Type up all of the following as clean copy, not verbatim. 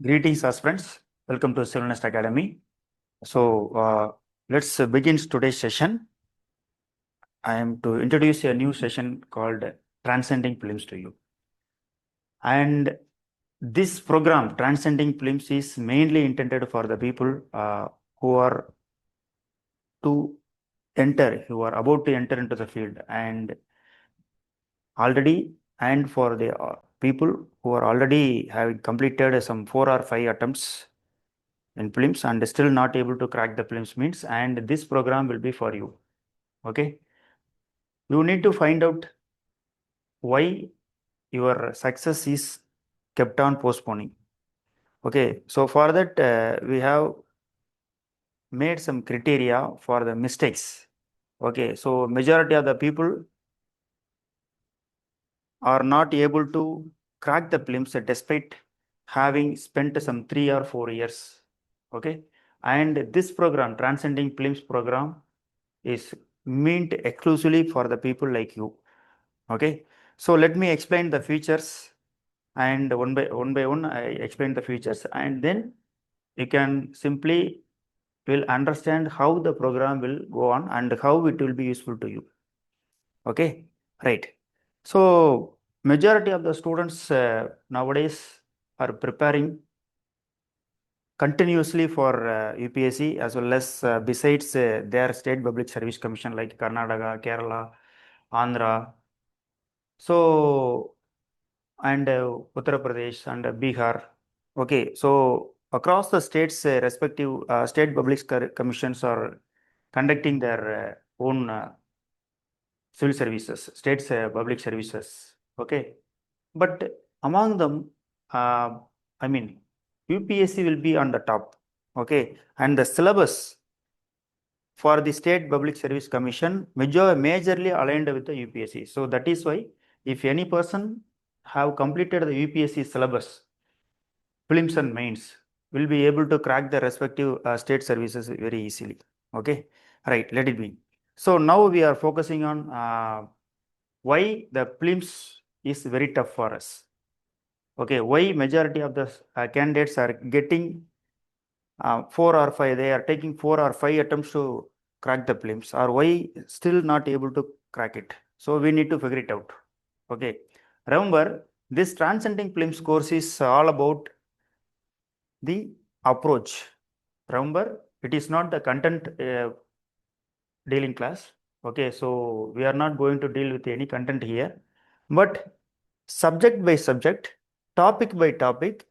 Greetings, aspirants. Welcome to CIVILNEST Academy. Let's begin today's session. I am to introduce a new session called Transcending Prelims to you. And this program, Transcending Prelims, is mainly intended for the people who are who are about to enter into the field and already, and for the people who are already having completed some 4 or 5 attempts in prelims and still not able to crack the prelims means, and this program will be for you. Okay, you need to find out why your success is kept on postponing. Okay, so for that we have made some criteria for the mistakes. Okay, so majority of the people are not able to crack the prelims despite having spent some 3 or 4 years. Okay, and this program, Transcending Prelims program, is meant exclusively for the people like you. Okay, so let me explain the features, and one by one I explain the features, and then you can simply will understand how the program will go on and how it will be useful to you. Okay, right. So majority of the students nowadays are preparing continuously for UPSC, as well as besides their state public service commission like Karnataka, Kerala, Andhra, so and Uttar Pradesh and Bihar. Okay, so across the states, respective state public commissions are conducting their own civil services, states public services. Okay, but among them, uh, I mean, UPSC will be on the top. Okay, and the syllabus for the State Public Service Commission majorly aligned with the UPSC. So that is why if any person have completed the UPSC syllabus, prelims and mains, will be able to crack the respective state services very easily. Okay, right, let it be. So now we are focusing on why the prelims is very tough for us. Okay, why majority of the candidates are getting 4 or 5, they are taking 4 or 5 attempts to crack the prelims, or why still not able to crack it. So we need to figure it out. Okay, remember, this Transcending Prelims course is all about the approach. Remember, it is not the content dealing class. Okay, so we are not going to deal with any content here, but subject by subject, topic by topic,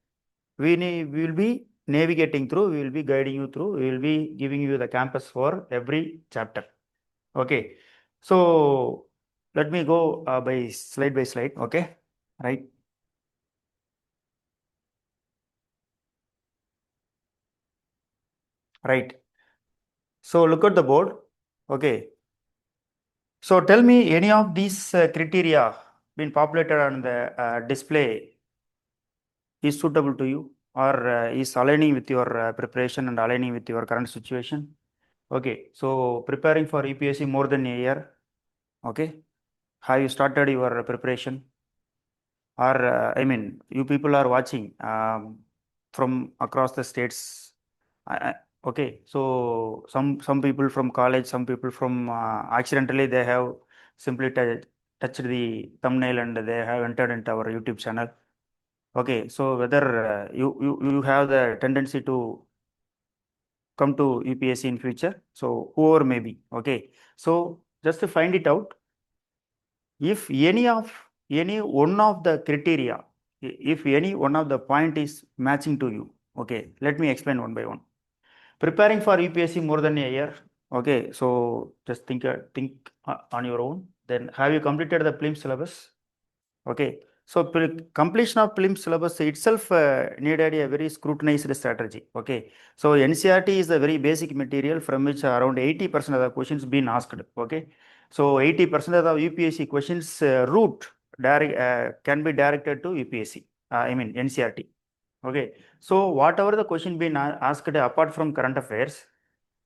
we will be navigating through, we will be guiding you through, we will be giving you the campus for every chapter. Okay, so let me go by slide. Okay, right. Right. So look at the board. Okay. So tell me, any of these criteria been populated on the display is suitable to you, or is aligning with your preparation and aligning with your current situation? Okay. So preparing for EPSC more than a year. Okay. Have you started your preparation? Or I mean, you people are watching from across the states. Okay, so some people from college, some people from accidentally they have simply touched the thumbnail and they have entered into our YouTube channel. Okay, so whether you have the tendency to come to UPSC in future, so whoever may be. Okay, so just to find it out, if any one of the criteria, if any one of the point is matching to you, okay, let me explain one by one. Preparing for UPSC more than a year. Okay, so just think on your own. Then have you completed the prelim syllabus? Okay, so completion of prelim syllabus itself needed a very scrutinized strategy. Okay, so NCERT is the very basic material from which around 80% of the questions been asked. Okay, so 80% of the UPSC questions route can be directed to UPSC. I mean NCERT. Okay, so whatever the question been asked apart from current affairs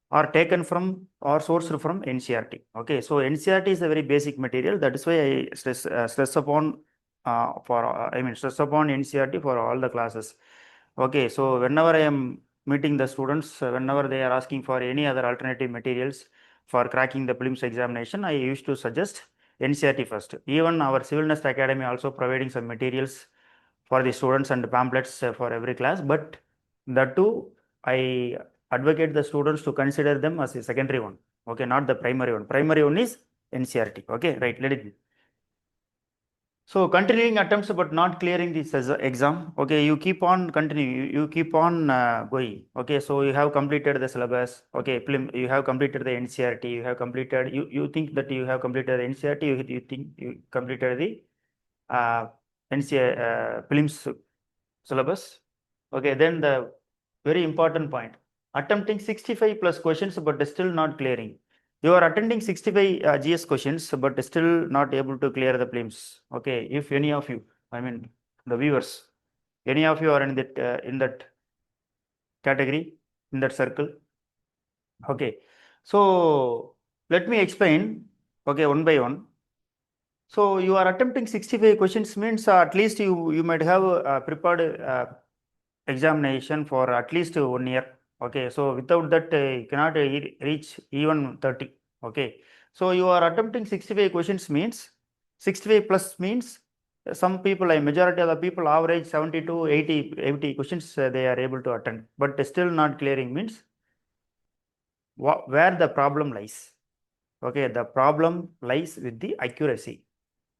are taken from or sourced from NCERT. Okay, so NCERT is a very basic material. That is why I stress upon stress upon NCERT for all the classes. Okay, so whenever I am meeting the students, whenever they are asking for any other alternative materials for cracking the prelims examination, I used to suggest NCERT first. Even our CIVILNEST Academy also providing some materials for the students and pamphlets for every class, but that too I advocate the students to consider them as a secondary one. Okay, not the primary one. Primary one is NCERT. Okay, right, let it be. So continuing attempts but not clearing this exam. Okay, you keep on continuing. You keep on going. Okay, so you have completed the syllabus. Okay, you have completed the NCERT. You have completed. You think that you have completed the NCERT. You think you completed the NCERT prelims syllabus. Okay, then the very important point: attempting 65 plus questions but still not clearing. You are attending 65 GS questions but still not able to clear the prelims. Okay, if any of you, I mean the viewers, any of you are in that category, in that circle. Okay, so let me explain. Okay, one by one. So you are attempting 65 questions means at least you might have prepared examination for at least 1 year. Okay, so without that you cannot reach even 30. Okay, so you are attempting 65 questions means 65 plus means some people, a majority of the people average 70 to 80 questions they are able to attend, but still not clearing means where the problem lies. Okay, the problem lies with the accuracy.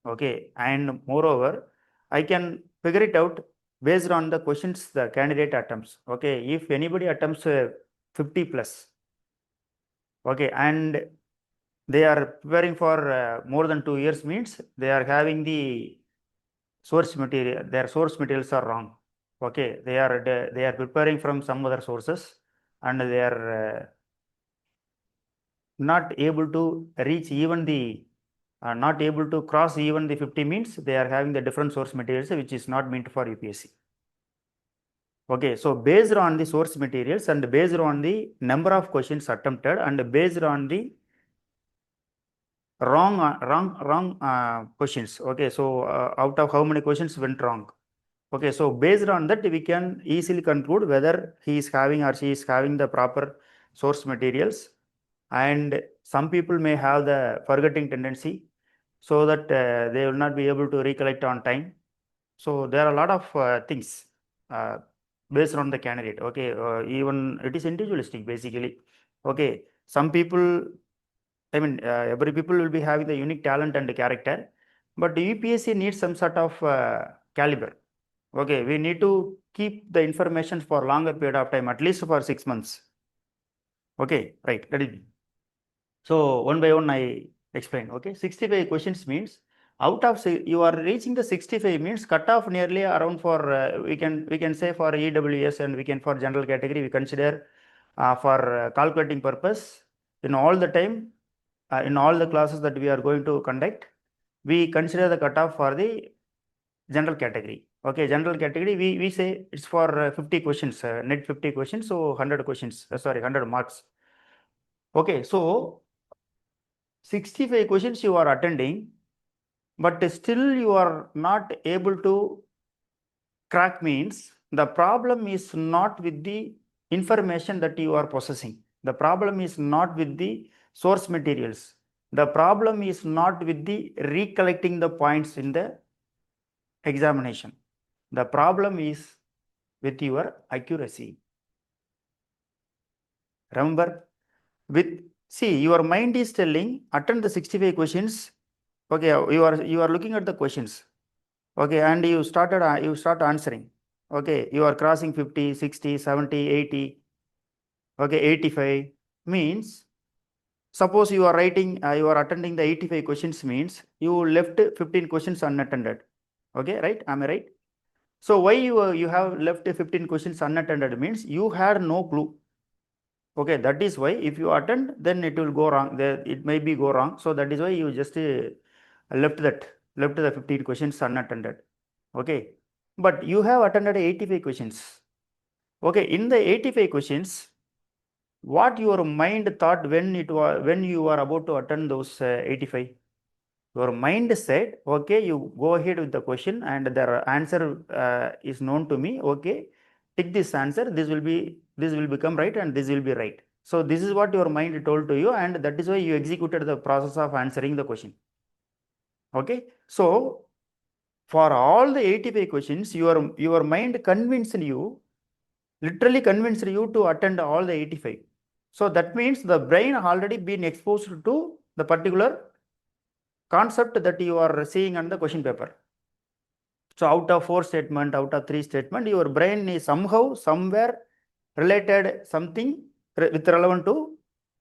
Okay, and moreover, I can figure it out based on the questions the candidate attempts. Okay, if anybody attempts 50 plus, okay, and they are preparing for more than 2 years means they are having the source material, their source materials are wrong. Okay, they are preparing from some other sources and they are not able to reach even the not able to cross even the 50 means they are having the different source materials which is not meant for UPSC. Okay, so based on the source materials and based on the number of questions attempted and based on the wrong questions. Okay, so out of how many questions went wrong. Okay, so based on that we can easily conclude whether he is having or she is having the proper source materials. And some people may have the forgetting tendency, so that they will not be able to recollect on time. So there are a lot of things uh, based on the candidate. Okay, even it is individualistic basically. Okay, some people, I mean, every people will be having the unique talent and character, but UPSC needs some sort of caliber. Okay, we need to keep the information for longer period of time, at least for 6 months. Okay, right. That is. So one by one I explain. Okay, 65 questions means out of you are reaching the 65 means cut off nearly around for we can say for EWS and we can for general category we consider for calculating purpose in all the time in all the classes that we are going to conduct, we consider the cutoff for the general category. Okay, general category we say it's for 50 questions, net 50 questions, so 100 questions, sorry, 100 marks. Okay, so 65 questions you are attending, but still you are not able to crack means the problem is not with the information that you are possessing. The problem is not with the source materials. The problem is not with the recollecting the points in the examination. The problem is with your accuracy. Remember, with see your mind is telling attend the 65 questions. Okay, you are looking at the questions. Okay, and you start answering. Okay, you are crossing 50, 60, 70, 80. Okay, 85 means suppose you are writing you are attending the 85 questions means you left 15 questions unattended. Okay, right? Am I right? So why you have left 15 questions unattended means you had no clue. Okay, that is why if you attend then it will go wrong. It may be go wrong. So that is why you just left the 15 questions unattended. Okay, but you have attended 85 questions. Okay, in the 85 questions, what your mind thought when you are about to attend those 85? Your mind said, okay, you go ahead with the question and the answer is known to me. Okay, tick this answer, this will become right and this will be right. So this is what your mind told to you, and that is why you executed the process of answering the question. Okay, so for all the 85 questions, your mind convinced you, literally convinced you to attend all the 85. So that means the brain already been exposed to the particular concept that you are seeing on the question paper. So out of 4 statement, out of 3 statement, your brain is somehow, somewhere related something with relevant to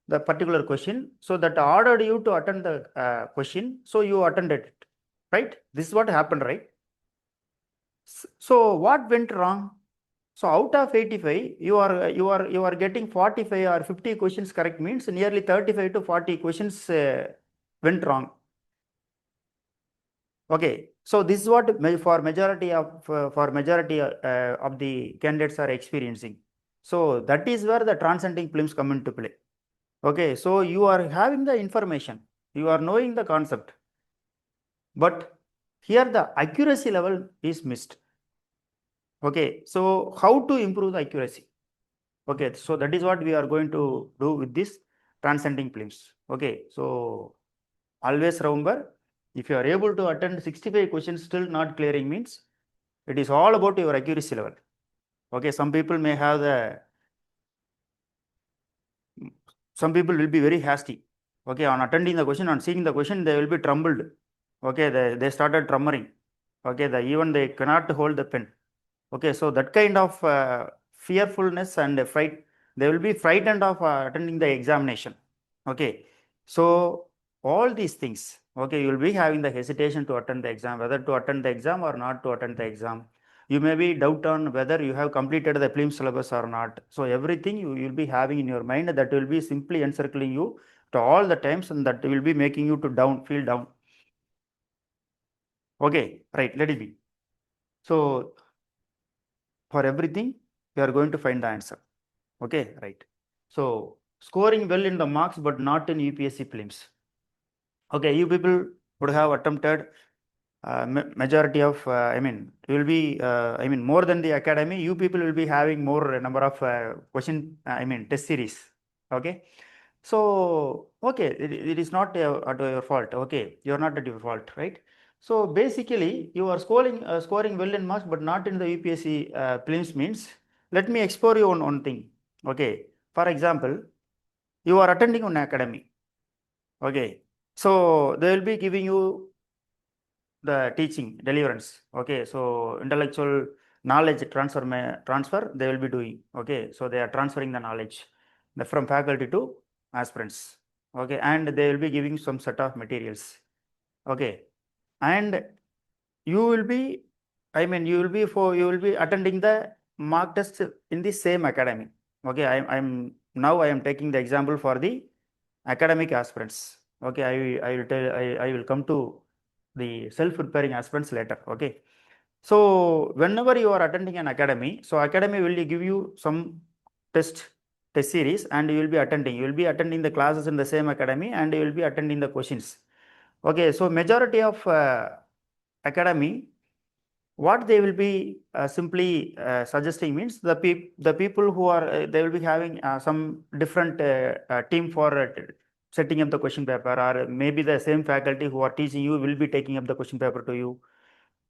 the particular question. So that ordered you to attend the question. So you attended it, right? This is what happened, right? So what went wrong? So out of 85, you are getting 45 or 50 questions correct, means nearly 35 to 40 questions went wrong. Okay, so this is what for majority of the candidates are experiencing. So that is where the transcending prelims come into play. Okay, so you are having the information, you are knowing the concept, but here the accuracy level is missed. Okay, so how to improve the accuracy? Okay, so that is what we are going to do with this transcending prelims. Okay, so always remember, if you are able to attend 65 questions still not clearing, means it is all about your accuracy level. Okay, some people will be very hasty. Okay, on attending the question, on seeing the question, they will be trembled. Okay, they started tremoring. Okay, even they cannot hold the pen. Okay, so that kind of fearfulness and fright, they will be frightened of attending the examination. Okay, so all these things, okay, you will be having the hesitation to attend the exam, whether to attend the exam or not to attend the exam. You may be doubt on whether you have completed the prelim syllabus or not. So everything you will be having in your mind, that will be simply encircling you to all the times, and that will be making you to feel down. Okay, right, let it be. So for everything, you are going to find the answer. Okay, right. So scoring well in the marks, but not in UPSC prelims. Okay, you people would have attempted majority of, you will be, more than the academy, you people will be having more number of test series. Okay. So, okay, it is not at your fault. Okay, you are not at your fault, right? So basically, you are scoring well in marks, but not in the UPSC prelims, means, let me explore you on one thing. Okay, for example, you are attending an academy. Okay, so they will be giving you the teaching deliverance. Okay, so intellectual knowledge transfer they will be doing. Okay, so they are transferring the knowledge from faculty to aspirants. Okay, and they will be giving some set of materials. Okay, and you will be you will be attending the mock test in the same academy. Okay, I am taking the example for the academic aspirants. Okay, I will come to the self-preparing aspirants later. Okay, so whenever you are attending an academy, so academy will give you some test series, and you will be attending the classes in the same academy, and you will be attending the questions. Okay, so majority of academy, what they will be simply suggesting, means the people who are they will be having some different team for setting up the question paper, or maybe the same faculty who are teaching you will be taking up the question paper to you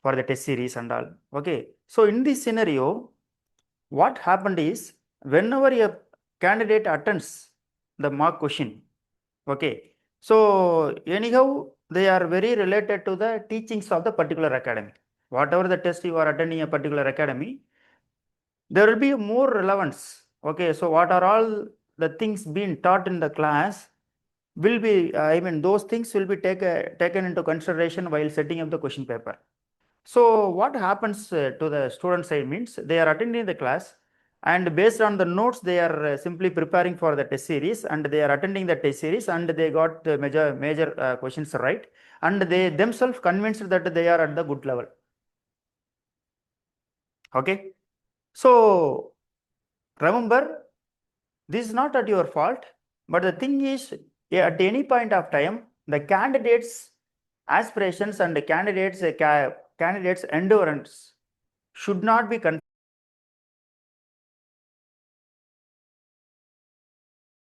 for the test series and all. Okay, so in this scenario, what happened is, whenever a candidate attends the mock question, okay, so anyhow they are very related to the teachings of the particular academy. Whatever the test you are attending a particular academy, there will be more relevance. Okay, so what are all the things being taught in the class will be, those things will be taken into consideration while setting up the question paper. So what happens to the student side, means they are attending the class, and based on the notes they are simply preparing for the test series, and they are attending the test series, and they got major questions right, and they themselves convinced that they are at the good level. Okay, so remember, this is not at your fault, but the thing is, at any point of time, the candidates aspirations and the candidates endurance should not be